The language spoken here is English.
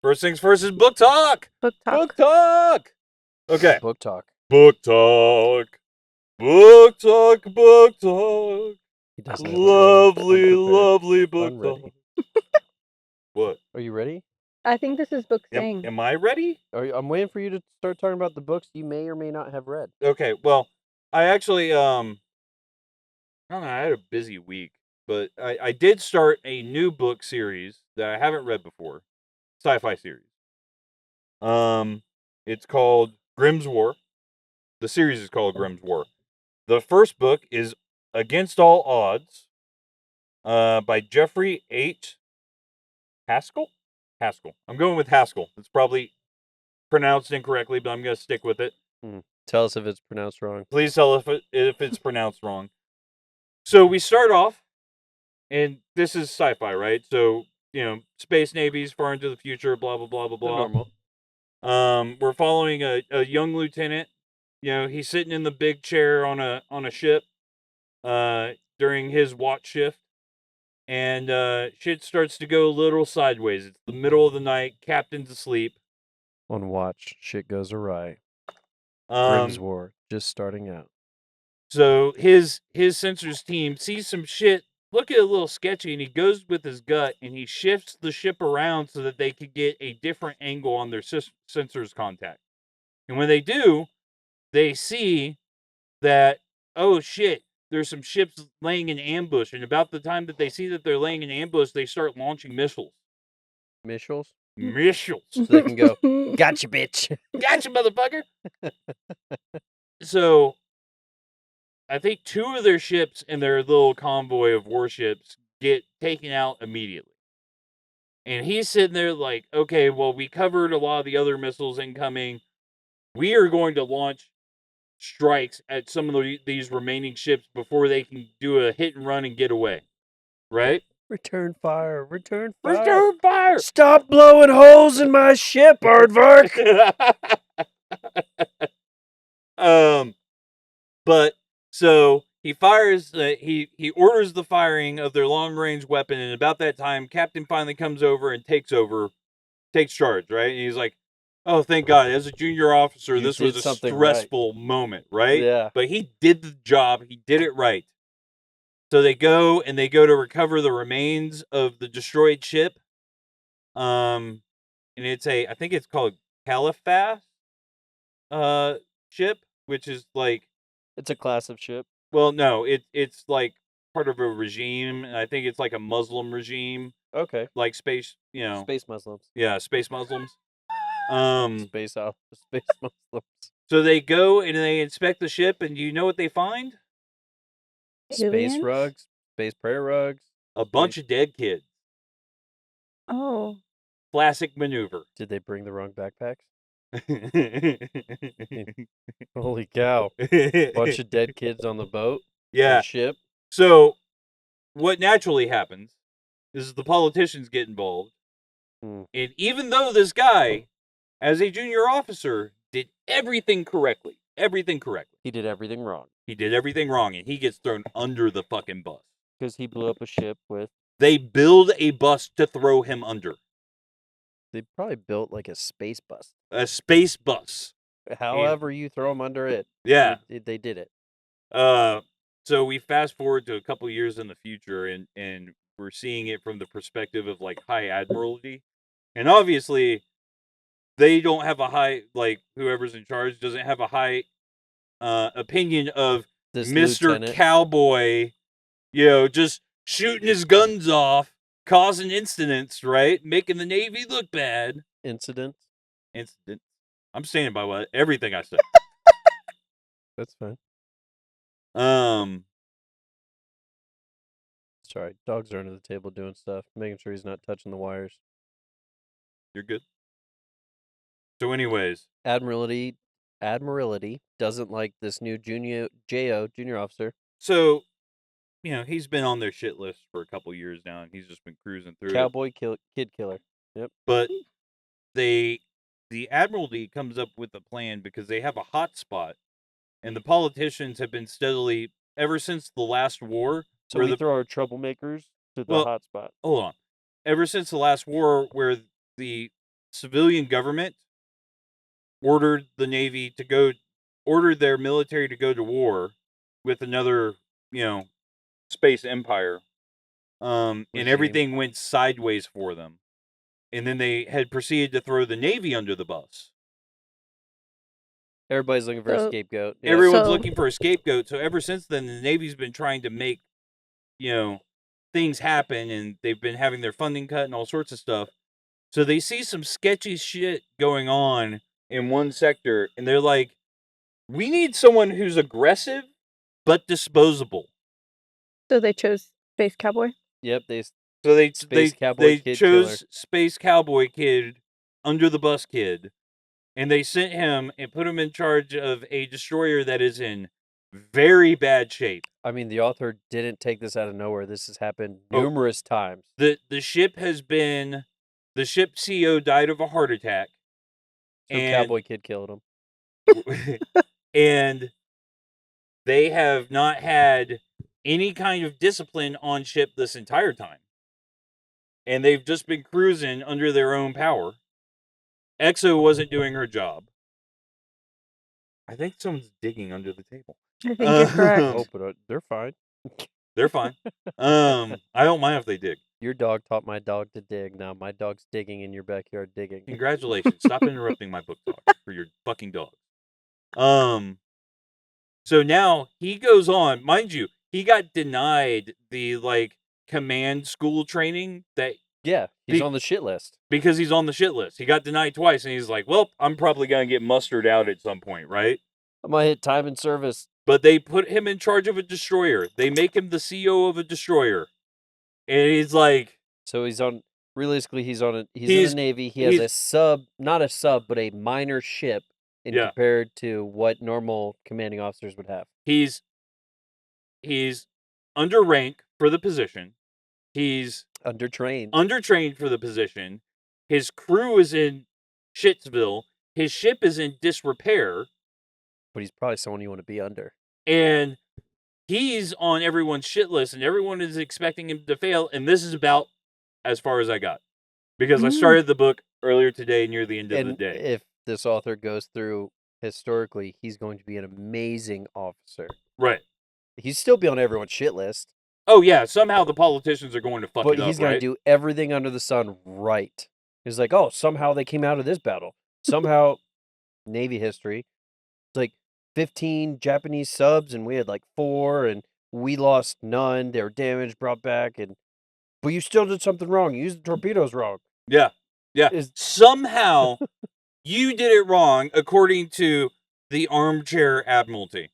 First things first is book talk. Book talk. Book talk. Okay. Book talk. Book talk. Book talk. Book talk. He doesn't have a rhyme. Lovely, Unprepared. lovely book I'm talk. ready. What? Are you ready? I think this is book saying. Am I ready? I'm waiting for you to start talking about the books you may or may not have read. Okay. Well, I actually I don't know. I had a busy week, but I did start a new book series that I haven't read before, sci-fi series. It's called Grimm's War. The series is called Grimm's War. The first book is Against All Odds, by Jeffery H. Haskell. I'm going with Haskell. It's probably pronounced incorrectly, but I'm going to stick with it. Tell us if it's pronounced wrong. Please tell if it's pronounced wrong. So we start off, and this is sci-fi, right? So, space navies far into the future, blah, blah, blah, blah, blah. Normal. We're following a young lieutenant. He's sitting in the big chair on a ship during his watch shift. And shit starts to go a little sideways. It's the middle of the night. Captain's asleep. On watch, shit goes awry. Grimm's War, just starting out. So his sensors team sees some shit, look at a little sketchy, and he goes with his gut and he shifts the ship around so that they could get a different angle on their sensors contact. And when they do, they see that, oh shit, there's some ships laying in ambush. And about the time that they see that they're laying in ambush, they start launching missiles. Missiles? Missiles. So they can go, gotcha, bitch. Gotcha, motherfucker. So, I think 2 of their ships and their little convoy of warships get taken out immediately. And he's sitting there like, okay, well, we covered a lot of the other missiles incoming. We are going to launch strikes at some of these remaining ships before they can do a hit and run and get away. Right? Return fire. Return fire. Return fire! Stop blowing holes in my ship, Aardvark! But so he fires. He orders the firing of their long range weapon, and about that time, Captain finally comes over and takes charge. Right? And he's like, "Oh, thank God! As a junior officer, this was a stressful moment, right? Yeah. But he did the job. He did it right." So they go to recover the remains of the destroyed ship. And I think it's called Caliphas ship, which is like, it's a class of ship. well, no, it's like part of a regime, and I think it's like a Muslim regime. Okay. Like space, Space Muslims. Yeah, space Muslims. Space Muslims. So they go and they inspect the ship, and you know what they find? Space rugs. Space prayer rugs. A bunch of dead kids. Oh. Classic maneuver. Did they bring the wrong backpacks? Holy cow. Bunch of dead kids on the boat. Yeah. On ship. So what naturally happens is the politicians get involved. And even though this guy, as a junior officer, did everything correctly. He did everything wrong. And he gets thrown under the fucking bus. Because he blew up a ship with... They build a bus to throw him under. They probably built like a space bus. A space bus. However you throw them under it. Yeah. They did it. So we fast forward to a couple years in the future, and we're seeing it from the perspective of like High Admiralty. And obviously, they don't have a high, like whoever's in charge doesn't have a high opinion of this Mr. Lieutenant. Cowboy, just shooting his guns off, causing incidents, right? Making the Navy look bad. Incidents. I'm standing by everything I said. That's fine. Sorry, dogs are under the table doing stuff, making sure he's not touching the wires. You're good. So anyways, Admiralty doesn't like this new junior officer. So, he's been on their shit list for a couple years now, and he's just been cruising through Cowboy kid killer. Yep. But the Admiralty comes up with a plan because they have a hot spot, and the politicians have been steadily, ever since the last war. So we throw our troublemakers to the hot spot. Hold on. Ever since the last war, where the civilian government ordered their military to go to war with another, space empire. And Regime. everything went sideways for them. And then they had proceeded to throw the Navy under the bus. Everybody's looking for a So- scapegoat. Yeah. Everyone's So- looking for a scapegoat. So ever since then, the Navy's been trying to make, things happen, and they've been having their funding cut and all sorts of stuff. So they see some sketchy shit going on in one sector, and they're like, we need someone who's aggressive but disposable. So they chose Space Cowboy? Yep. So they Space Cowboy they Kid chose Killer. Space Cowboy Kid, under the bus kid, and they sent him and put him in charge of a destroyer that is in very bad shape. I mean, the author didn't take this out of nowhere. This has happened Oh. numerous times. The ship CEO died of a heart attack. So And- Cowboy Kid killed him. And they have not had any kind of discipline on ship this entire time. And they've just been cruising under their own power. EXO wasn't doing her job. I think someone's digging under the table. I think you're correct. Oh, but they're fine. They're fine. I don't mind if they dig. Your dog taught my dog to dig. Now my dog's digging in your backyard digging. Congratulations. Stop interrupting my book talk for your fucking dog. So now he goes on, mind you, he got denied the command school training Yeah, he's Be- on the shit list. because he's on the shit list. He got denied twice, and he's like, well, I'm probably going to get mustered out at some point, right? I'm gonna hit time and service. But they put him in charge of a destroyer. They make him the CEO of a destroyer. And he's like, So he's on. Realistically, he's in He's- the Navy. He has a he's- sub, not a sub, but a minor ship, Yeah. compared to what normal commanding officers would have. he's under rank for the position. He's Undertrained. undertrained for the position. His crew is in Shitsville. His ship is in disrepair. But he's probably someone you want to be under. And he's on everyone's shit list, and everyone is expecting him to fail. And this is about as far as I got, because I started the book earlier today near the end of the And day. if this author goes through historically, he's going to be an amazing officer. Right. He'd still be on everyone's shit list, Oh, yeah. Somehow the politicians are going to fuck but it up, he's going right? to do everything under the sun right. He's like, oh, somehow they came out of this battle. Somehow, Navy history, it's like 15 Japanese subs, and we had like 4, and we lost none. They were damaged, brought back, but you still did something wrong. You used the torpedoes wrong. Yeah. Yeah. Is- Somehow you did it wrong according to the armchair admiralty.